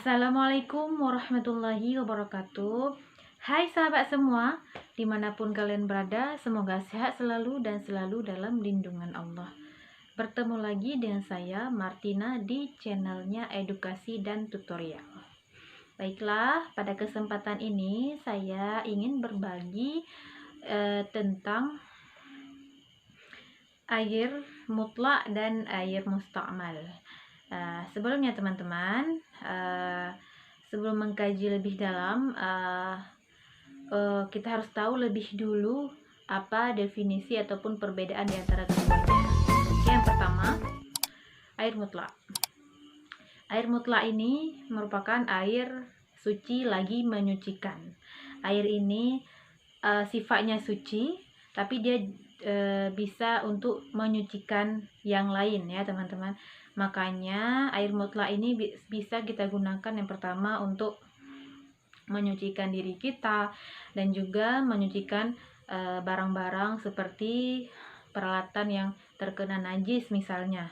Assalamualaikum warahmatullahi wabarakatuh. Hai sahabat semua, dimanapun kalian berada, semoga sehat selalu dan selalu dalam lindungan Allah. Bertemu lagi dengan saya Martina di channelnya Edukasi dan Tutorial. Baiklah, pada kesempatan ini saya ingin berbagi tentang air mutlak dan air musta'mal. Sebelumnya teman-teman, sebelum mengkaji lebih dalam, kita harus tahu lebih dulu apa definisi ataupun perbedaan di antara keduanya. Oke, yang pertama, air mutlak. Air mutlak ini merupakan air suci lagi menyucikan. Air ini sifatnya suci, tapi dia bisa untuk menyucikan yang lain ya teman-teman. Makanya air mutlak ini bisa kita gunakan yang pertama untuk menyucikan diri kita dan juga menyucikan barang-barang seperti peralatan yang terkena najis misalnya.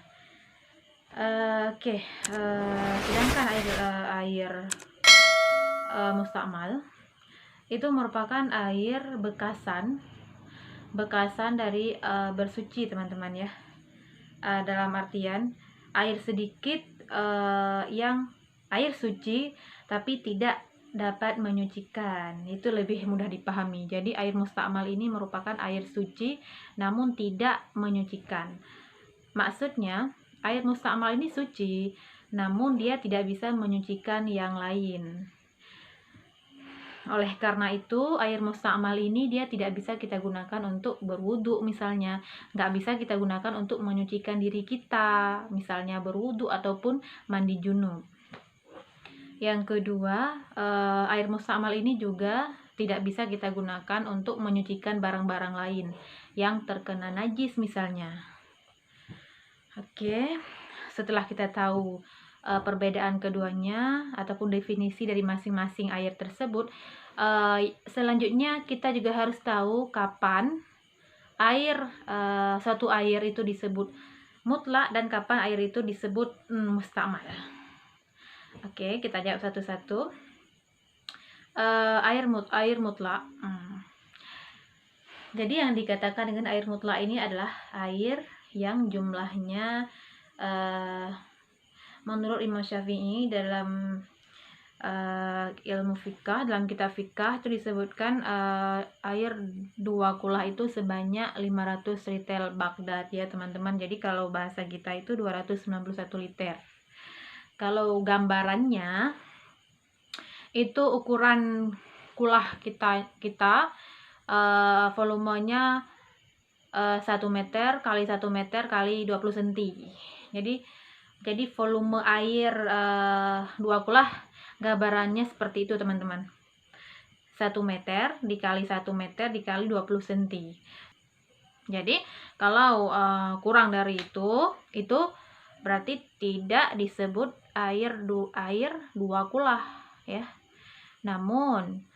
Sedangkan air musta'mal itu merupakan air bekasan dari bersuci teman-teman ya. Dalam artian air sedikit yang air suci tapi tidak dapat menyucikan, itu lebih mudah dipahami. Jadi air musta'mal ini merupakan air suci namun tidak menyucikan. Maksudnya air musta'mal ini suci namun dia tidak bisa menyucikan yang lain. Oleh karena itu air musta'mal ini dia tidak bisa kita gunakan untuk berwudu misalnya, nggak bisa kita gunakan untuk menyucikan diri kita, misalnya berwudu ataupun mandi junub. Yang kedua, air musta'mal ini juga tidak bisa kita gunakan untuk menyucikan barang-barang lain yang terkena najis misalnya. Oke, setelah kita tahu perbedaan keduanya ataupun definisi dari masing-masing air tersebut, selanjutnya kita juga harus tahu kapan suatu air itu disebut mutlak dan kapan air itu disebut musta'mal. Oke, kita jawab satu-satu. Air mutlak. Jadi yang dikatakan dengan air mutlak ini adalah air yang jumlahnya menurut Imam Syafi'i dalam ilmu fikah, dalam kitab fikah itu disebutkan air 2 kulah itu sebanyak 500 liter Baghdad ya teman-teman. Jadi kalau bahasa kita itu 291 liter. Kalau gambarannya itu ukuran kulah kita volumenya 1 meter kali 1 meter kali 20 cm. Jadi volume air 2 kulah gambarannya seperti itu teman-teman. 1 meter dikali 1 meter dikali 20 cm. Jadi kalau kurang dari itu berarti tidak disebut air 2 kulah ya. Namun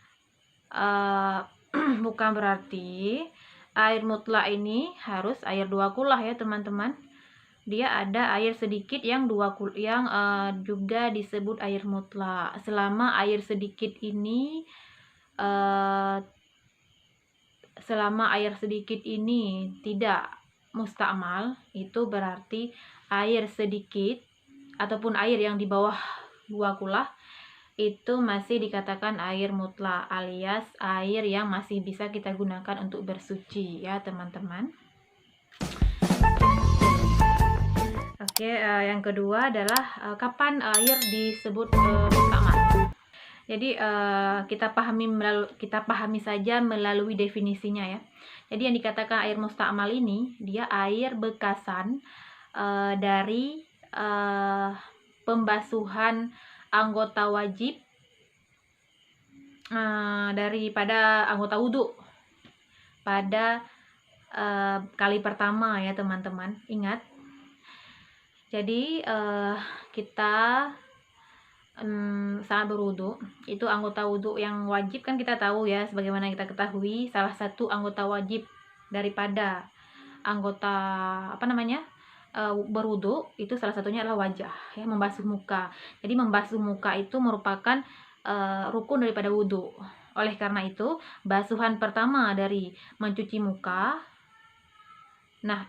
bukan berarti air mutlak ini harus air 2 kulah ya teman-teman. Dia ada air sedikit yang juga disebut air mutlak. Selama air sedikit ini tidak musta'mal, itu berarti air sedikit ataupun air yang di bawah 2 kulah itu masih dikatakan air mutlak, alias air yang masih bisa kita gunakan untuk bersuci ya teman-teman. Oke, yang kedua adalah kapan air disebut musta'mal. Jadi kita pahami saja melalui definisinya ya. Jadi yang dikatakan air musta'mal ini dia air bekasan dari pembasuhan anggota wajib daripada anggota wudhu pada kali pertama ya teman-teman. Ingat, jadi kita saat berwudu itu anggota wudhu yang wajib kan kita tahu ya, sebagaimana kita ketahui salah satu anggota wajib daripada anggota berwudu itu salah satunya adalah wajah, ya, membasuh muka. Jadi membasuh muka itu merupakan rukun daripada wudu. Oleh karena itu, basuhan pertama dari mencuci muka, nah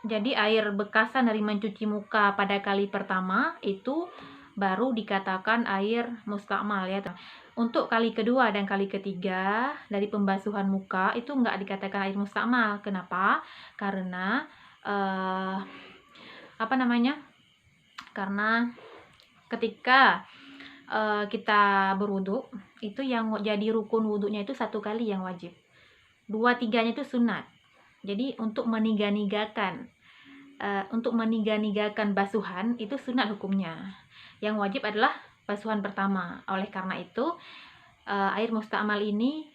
jadi air bekasan dari mencuci muka pada kali pertama itu baru dikatakan air mustakmal, ya. Untuk kali kedua dan kali ketiga dari pembasuhan muka itu nggak dikatakan air mustakmal. Kenapa? Karena karena ketika kita berwudu itu yang jadi rukun wudunya itu 1 kali yang wajib, 2-3-nya itu sunat. Jadi untuk meniga-nigakan basuhan itu sunat hukumnya. Yang wajib adalah basuhan pertama. Oleh karena itu air mustakmal ini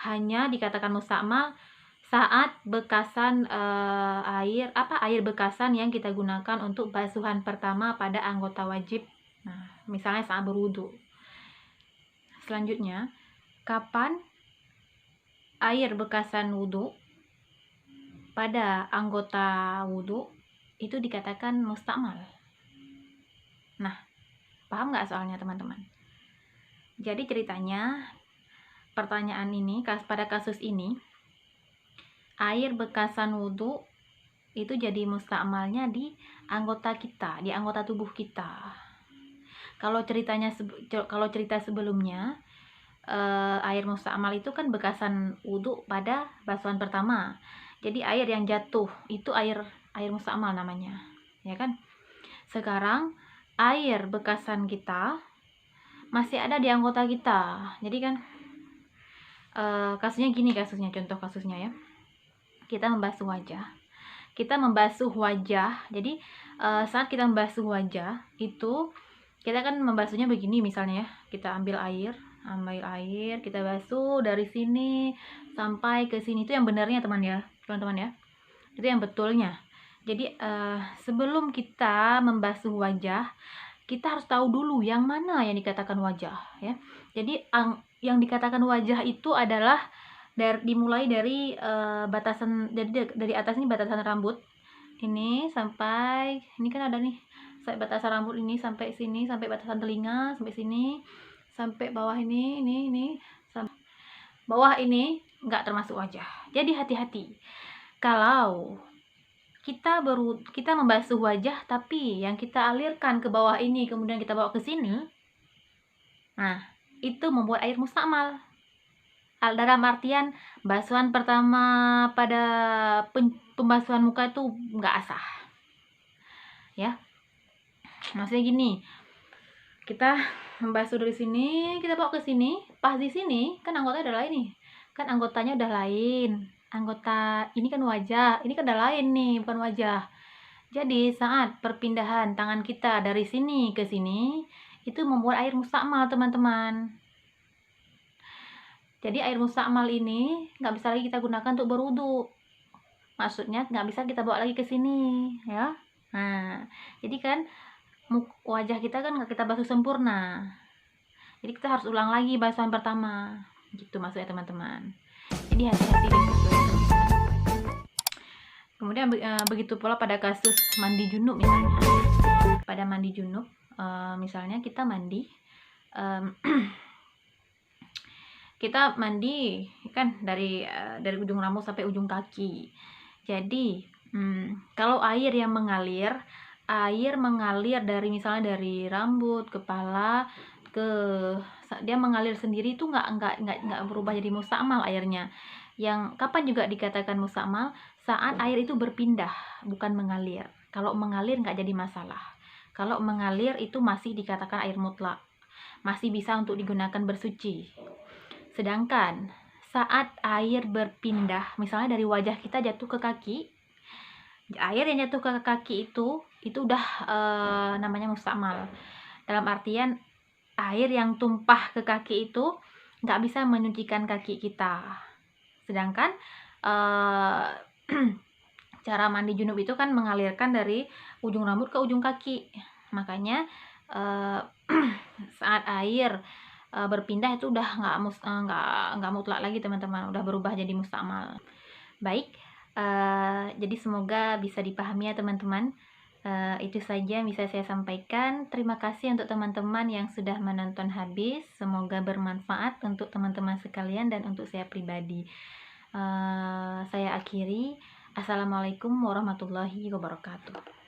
hanya dikatakan mustakmal saat bekasan air bekasan yang kita gunakan untuk basuhan pertama pada anggota wajib. Nah, misalnya saat berwudu. Selanjutnya, kapan air bekasan wudu pada anggota wudu itu dikatakan mustakmal? Nah, paham nggak soalnya teman-teman? Jadi ceritanya, pertanyaan ini pada kasus ini, air bekasan wudu itu jadi mustakmalnya di anggota kita, di anggota tubuh kita. Kalau cerita sebelumnya, air mustakmal itu kan bekasan wudu pada basuhan pertama. Jadi air yang jatuh itu air mustakmal namanya, ya kan? Sekarang air bekasan kita masih ada di anggota kita. Jadi kan kasusnya gini, contoh kasusnya, ya. Kita membasuh wajah. Jadi saat kita membasuh wajah itu kita kan membasuhnya begini misalnya, ya. Kita ambil air, kita basuh dari sini sampai ke sini. Itu yang benarnya teman-teman ya. Itu yang betulnya. Jadi sebelum kita membasuh wajah, kita harus tahu dulu yang mana yang dikatakan wajah, ya. Jadi yang dikatakan wajah itu adalah dimulai dari batasan, dari atas ini batasan rambut ini sampai ini kan ada nih, sampai batasan rambut ini sampai sini, sampai batasan telinga sampai sini, sampai bawah ini sampai bawah ini nggak termasuk wajah. Jadi hati-hati kalau kita membasuh wajah tapi yang kita alirkan ke bawah ini kemudian kita bawa ke sini, nah itu membuat air mustakmal. Dalam artian basuhan pertama pada pembasuhan muka itu nggak sah, ya. Maksudnya gini, kita membasuh dari sini, kita bawa ke sini, pas di sini kan anggotanya udah lain nih, kan anggotanya udah lain. Anggota ini kan wajah, ini kan udah lain nih, bukan wajah. Jadi saat perpindahan tangan kita dari sini ke sini itu membuat air mustakmal, teman-teman. Jadi air mustakmal ini nggak bisa lagi kita gunakan untuk berwudu. Maksudnya nggak bisa kita bawa lagi ke sini, ya. Nah, jadi kan wajah kita kan nggak kita basuh sempurna. Jadi kita harus ulang lagi basuhan pertama. Gitu maksudnya teman-teman. Jadi hati-hati di situ, ya, teman-teman. Kemudian begitu pula pada kasus mandi junub misalnya. Pada mandi junub, misalnya kita mandi kita mandi kan dari ujung rambut sampai ujung kaki. Jadi kalau air yang mengalir dari misalnya dari rambut, kepala dia mengalir sendiri itu nggak berubah jadi mustakmal airnya. Yang kapan juga dikatakan mustakmal? Saat air itu berpindah, bukan mengalir. Kalau mengalir nggak jadi masalah. Kalau mengalir itu masih dikatakan air mutlak, masih bisa untuk digunakan bersuci. Sedangkan saat air berpindah, misalnya dari wajah kita jatuh ke kaki, air yang jatuh ke kaki itu udah namanya mustakmal. Dalam artian air yang tumpah ke kaki itu nggak bisa menyucikan kaki kita. Sedangkan cara mandi junub itu kan mengalirkan dari ujung rambut ke ujung kaki. Makanya saat air berpindah itu udah nggak mutlak lagi, teman-teman, udah berubah jadi mustakmal. Baik, Jadi semoga bisa dipahami ya teman-teman. Itu saja yang bisa saya sampaikan. Terima kasih untuk teman-teman yang sudah menonton habis. Semoga bermanfaat untuk teman-teman sekalian dan untuk saya pribadi. Saya akhiri. Assalamualaikum warahmatullahi wabarakatuh.